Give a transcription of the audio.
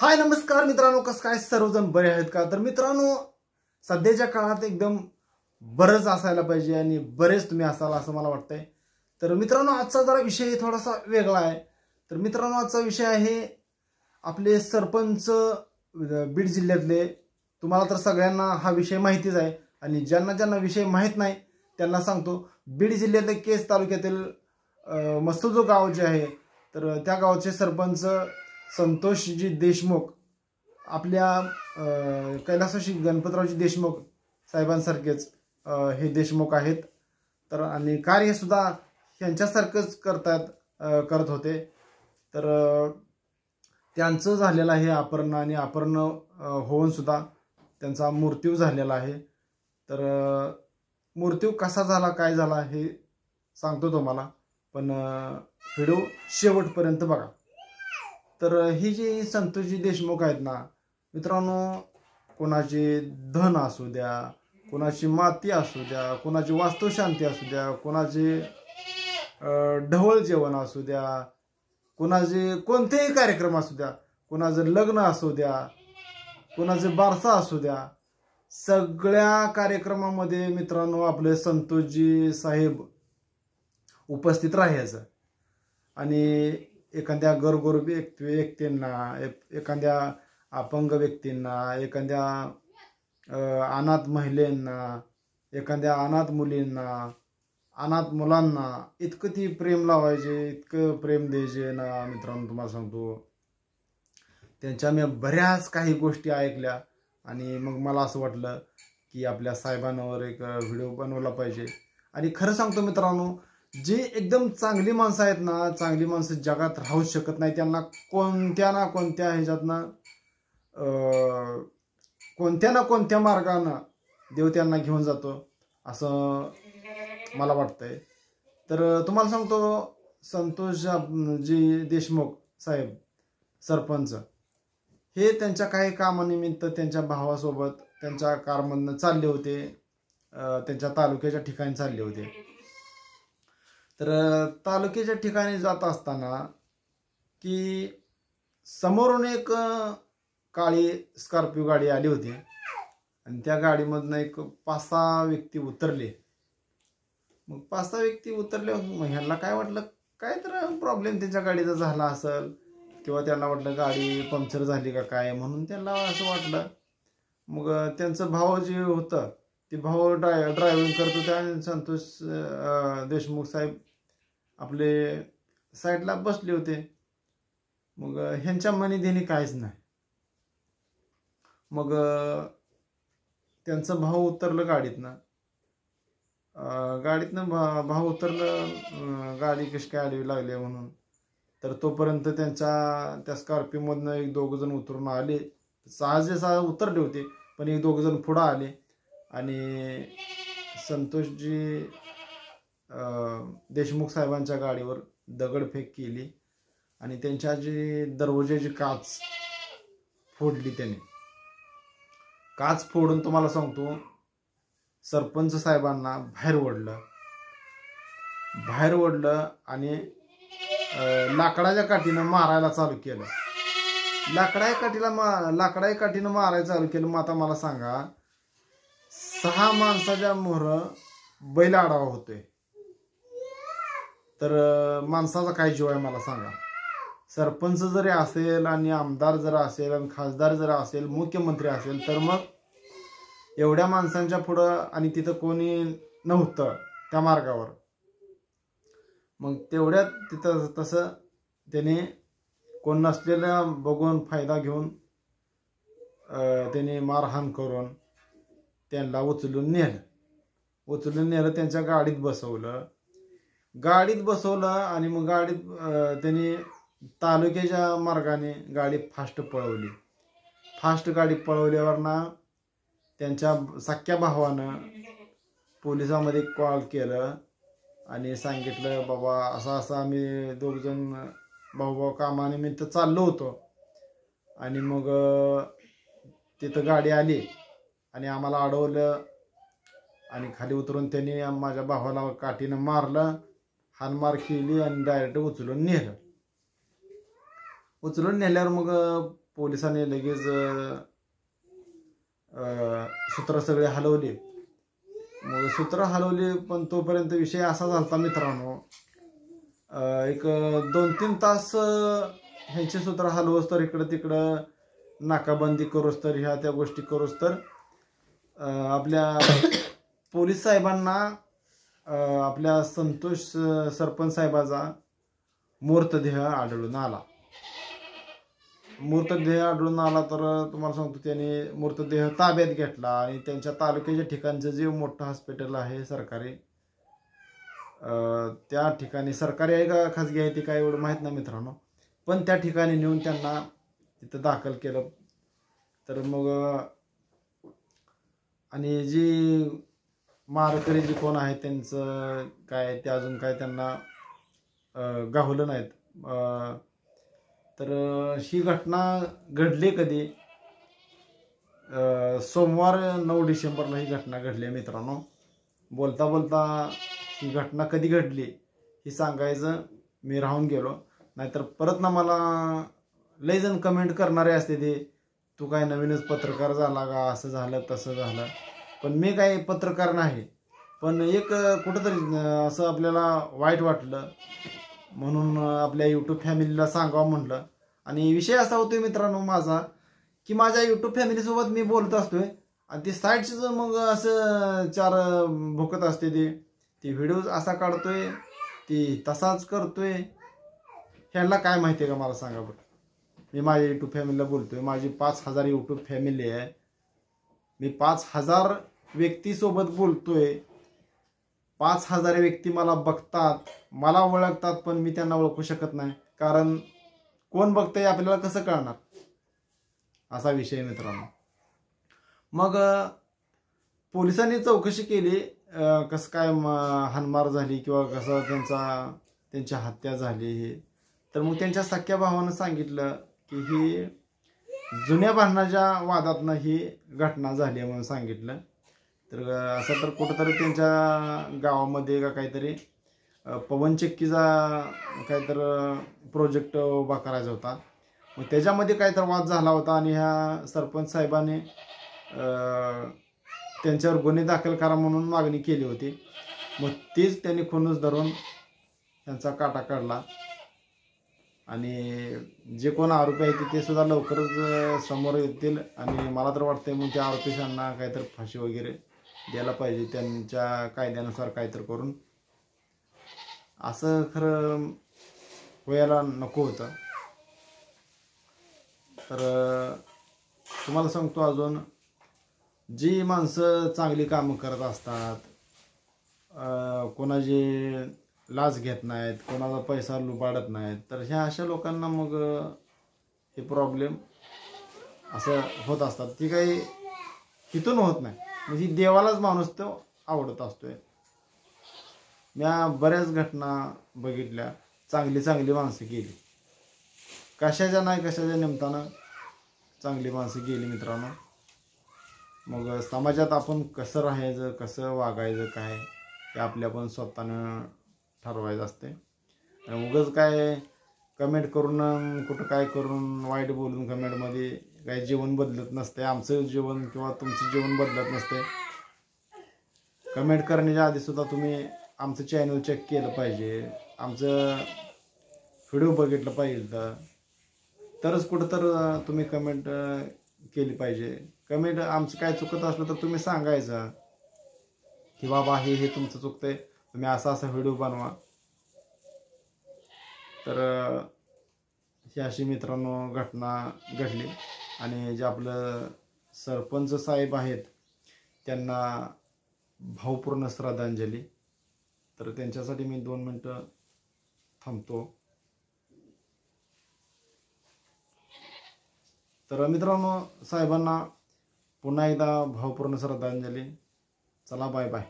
हाय नमस्कार मित्रांनो, कसं काय सर्वजण बरे आहेत का? तर मित्रांनो, सध्याच्या काळात एकदम बरंच असायला पाहिजे आणि बरेच तुम्ही असाल असं मला वाटतंय. तर मित्रांनो, आजचा जरा विषय थोडासा वेगळा आहे. तर मित्रांनो, आजचा विषय आहे आपले सरपंच बीड जिल्ह्यातले. तुम्हाला तर सगळ्यांना हा विषय माहितीच आहे आणि ज्यांना ज्यांना विषय माहीत नाही त्यांना सांगतो. बीड जिल्ह्यातले केज तालुक्यातील मस्तुजो गाव जे आहे, तर त्या गावचे सरपंच संतोषजी देशमुख आपल्या कैलासवासी गणपतरावजी देशमुख साहेबांसारखेच हे देशमुख आहेत. तर आणि कार्य सुद्धा यांच्यासारखंच करत होते. तर त्यांचं झालेलं आहे अपहरण आणि अपहरण होऊन सुद्धा त्यांचा मृत्यू झालेला आहे. तर मृत्यू कसा झाला, काय झाला हे सांगतो तुम्हाला, पण व्हिडिओ शेवटपर्यंत बघा. तर ही जी संतोषजी देशमुख आहेत ना मित्रांनो, कोणाचे धन असू द्या, कोणाची माती असू द्या, कोणाची वास्तुशांती असू द्या, कोणाचे ढवळ जेवण असू द्या, कोणाचे कोणतेही कार्यक्रम असू द्या, कोणाचं लग्न असू द्या, कोणाचे बारसा असू द्या, सगळ्या कार्यक्रमामध्ये मित्रांनो आपले संतोषजी साहेब उपस्थित राहायचं. आणि एखाद्या गरगोर व्यक्तींना, एखाद्या अपंग व्यक्तींना, एखाद्या अनाथ महिलांना, एखाद्या अनाथ मुलींना, अनाथ मुलांना इतकं ती प्रेम लावायचे, इतकं प्रेम द्यायचे ना मित्रांनो. तुम्हाला सांगतो, त्यांच्या मी बऱ्याच काही गोष्टी ऐकल्या आणि मग मला असं वाटलं की आपल्या साहेबांवर एक व्हिडिओ बनवला पाहिजे. आणि खरं सांगतो मित्रांनो, जे एकदम चांगली माणसं आहेत ना, चांगली माणसं जगात राहू शकत नाही. त्यांना कोणत्या ना कोणत्या ह्याच्यातनं कोणत्या ना कोणत्या मार्गानं देव त्यांना घेऊन जातो असं मला वाटतंय. तर तुम्हाला सांगतो, संतोषजी देशमुख साहेब सरपंच हे त्यांच्या काही कामानिमित्त त्यांच्या भावासोबत त्यांच्या कारमधनं चालले होते, त्यांच्या तालुक्याच्या ठिकाणी चालले होते. तर तालुक्याच्या ठिकाणी जात असताना की समोरून एक काळी स्कॉर्पिओ गाडी आली होती आणि त्या गाडीमधनं एक 5-6 व्यक्ती उतरले. मग 5-6 व्यक्ती उतरले. मग ह्यांना काय वाटलं, काय तर प्रॉब्लेम त्यांच्या गाडीचा झाला असेल किंवा त्यांना वाटलं गाडी पंक्चर झाली का काय, म्हणून त्यांना असं वाटलं. मग त्यांचं भाऊ जे होतं ते भाऊ ड्रायव्हिंग करत होते आणि संतोष देशमुख साहेब आपले साईडला बसले होते. मग ह्यांच्या मनी देणी काहीच नाही. मग त्यांचं भाऊ उतरलं गाडीतनं भाऊ उतरलं, गाडी कशी काय आडवी लागली म्हणून. तर तोपर्यंत त्या स्कॉर्पिओमधनं 1-2 जण उतरून आले. 6 उतरले होते, पण 1-2 जण पुढं आले आणि संतोषजी देशमुख साहेबांच्या गाडीवर दगडफेक केली आणि त्यांच्या जी दरवाजाची काच फोडली. त्याने काच फोडून तुम्हाला सांगतो सरपंच साहेबांना बाहेर ओढलं आणि लाकडाच्या काठीनं मारायला चालू केलं. लाकडाच्या काठीनं मारायला चालू केलं. मग आता मला सांगा, 6 माणसाच्या मोहर बैल आडावा होतोय, तर माणसाचा काय जीव आहे मला सांगा. सरपंच जरी असेल आणि आमदार जर असेल आणि खासदार जर असेल, मुख्यमंत्री असेल, तर मग एवढ्या माणसांच्या पुढं आणि तिथं कोणी नव्हतं त्या मार्गावर, मग तेवढ्यात तिथं तसं त्याने कोण नसलेलं बघून फायदा घेऊन त्याने मारहाण करून त्यांना उचलून नेलं, त्यांच्या गाडीत बसवलं आणि मग गाडीत त्यांनी तालुक्याच्या मार्गाने गाडी फास्ट गाडी पळवल्यावर ना त्यांच्या सख्या भावानं पोलिसांमध्ये कॉल केलं आणि सांगितलं, बाबा असं आम्ही 2 जण भाऊ कामानिमित्त चाललो होतो आणि मग तिथं गाडी आली आणि आम्हाला अडवलं आणि खाली उतरून त्यांनी माझ्या भावाला काठीनं मारलं, हानमार केली आणि डायरेक्ट उचलून नेल्यावर मग पोलिसांनी लगेच सूत्र सगळे हलवले. मग सूत्र हलवली, पण तोपर्यंत विषय असा झाला मित्रांनो, एक 2-3 तास ह्यांचे सूत्र हलवस तर इकडं तिकडं नाकाबंदी करूस तर ह्या त्या गोष्टी करूस तर आपल्या पोलीस साहेबांना आपल्या संतोष सरपंच साहेबाचा मूर्तदेह आढळून आला. मूर्तदेह आढळून आला तर तुम्हाला सांगतो त्याने मूर्तदेह ताब्यात घेतला आणि त्यांच्या तालुक्याच्या ठिकाणचं जे मोठं हॉस्पिटल आहे सरकारी, त्या ठिकाणी सरकारी आहे का खाजगी आहे ते काय एवढं माहीत नाही मित्रांनो, पण त्या ठिकाणी नेऊन त्यांना तिथं दाखल केलं. तर मग आणि जी मारकरी जी कोण आहे त्यांचं काय ते अजून काय त्यांना गावलं नाहीत. तर ही घटना घडली कधी, सोमवार 9 डिसेंबरला ही घटना घडली मित्रांनो. बोलता बोलता ही घटना कधी घडली ही सांगायचं मी राहून गेलो, नाहीतर परत ना मला लय जण कमेंट करणारे असते ते, तू काय नवीनच पत्रकार झाला का, असं झालं तसं झालं. पण मी काय पत्रकार नाही, पण एक कुठंतरी असं आपल्याला वाईट वाटलं म्हणून आपल्या यूट्यूब फॅमिलीला सांगावं म्हटलं. आणि विषय असा होतोय मित्रांनो माझा, की माझ्या यूट्यूब फॅमिलीसोबत मी बोलत असतोय आणि ती साईडच मग असं चार भुकत असते ती व्हिडिओ असा काढतोय, ती तसाच करतोय. ह्यांना काय माहिती आहे का मला सांगा बरं. मी माझ्या यूट्यूब फॅमिलीला बोलतोय, माझी 5,000 यूट्यूब फॅमिली आहे, मी 5,000 व्यक्तीसोबत बोलतोय. 5,000 व्यक्ती मला बघतात, मला ओळखतात, पण मी त्यांना ओळखू शकत नाही, कारण कोण बघतंय आपल्याला कसं कळणार, असा विषय मित्रांनो. मग पोलिसांनी चौकशी केली, कसं काय हाणमार झाली किंवा कसं त्यांची हत्या झाली हे. तर मग त्यांच्या सख्या भावानं सांगितलं की ही जुन्या भांडणाच्या वादातनं ही घटना झाली आहे म्हणून सांगितलं. तर असं तर कुठंतरी त्यांच्या गावामध्ये का काहीतरी पवनचक्कीचा काहीतरी प्रोजेक्ट उभा करायचा होता. मग त्याच्यामध्ये काहीतरी वाद झाला होता आणि ह्या सरपंच साहेबांनी त्यांच्यावर गुन्हे दाखल करा म्हणून मागणी केली होती. मग तीच त्यांनी खुन्नस धरून त्यांचा काटा काढला आणि जे कोण आरोपी आहेत ते सुद्धा लवकरच समोर येतील. आणि मला तर वाटतंय मग त्या आरोपींना काहीतरी फाशी वगैरे द्यायला पाहिजे, त्यांच्या कायद्यानुसार काहीतरी करून. असं खरं व्हायला नको होतं. तर तुम्हाला सांगतो, अजून जी माणसं चांगली कामं करत असतात, कोणाची लाच घेत नाहीत, कोणाचा पैसा लुबाडत नाहीत, तर ह्या अशा लोकांना मग हे प्रॉब्लेम असं होत असतात. ती काही हिथून होत नाही, म्हणजे देवालाच माणूस तो आवडत असतोय. म्या बऱ्याच घटना बघितल्या, चांगली माणसं गेली, कशाच्या नाही कशाच्या निमित्तानं चांगली माणसं गेली मित्रांनो. मग समाजात आपण कसं राहायचं, कसं वागायचं, काय हे आपल्या पण स्वतःनं ठरवायचं असते. उगाच काय कमेंट करून कुठं काय करून वाईट बोलून कमेंटमध्ये काही जीवन बदलत नसते, आमचं जीवन किंवा तुमचं जीवन बदलत नसते. कमेंट करण्याच्या आधी सुद्धा तुम्ही आमचं चॅनल चेक केलं पाहिजे, आमचं व्हिडिओ बघितलं पाहिजे, तरच कुठं तर तुम्ही कमेंट केली पाहिजे. कमेंट आमचं काय चुकत असलं तर तुम्ही सांगायचं की बाबा हे तुमचं चुकतंय, तुम्ही असा व्हिडिओ बनवा. तर ही अशी मित्रांनो घटना घडली. आणि जे आपलं सरपंच साहेब आहेत त्यांना भावपूर्ण श्रद्धांजली. तर त्यांच्यासाठी मी 2 मिनटं थांबतो. तर मित्रांनो, साहेबांना पुन्हा एकदा भावपूर्ण श्रद्धांजली. चला, बाय बाय.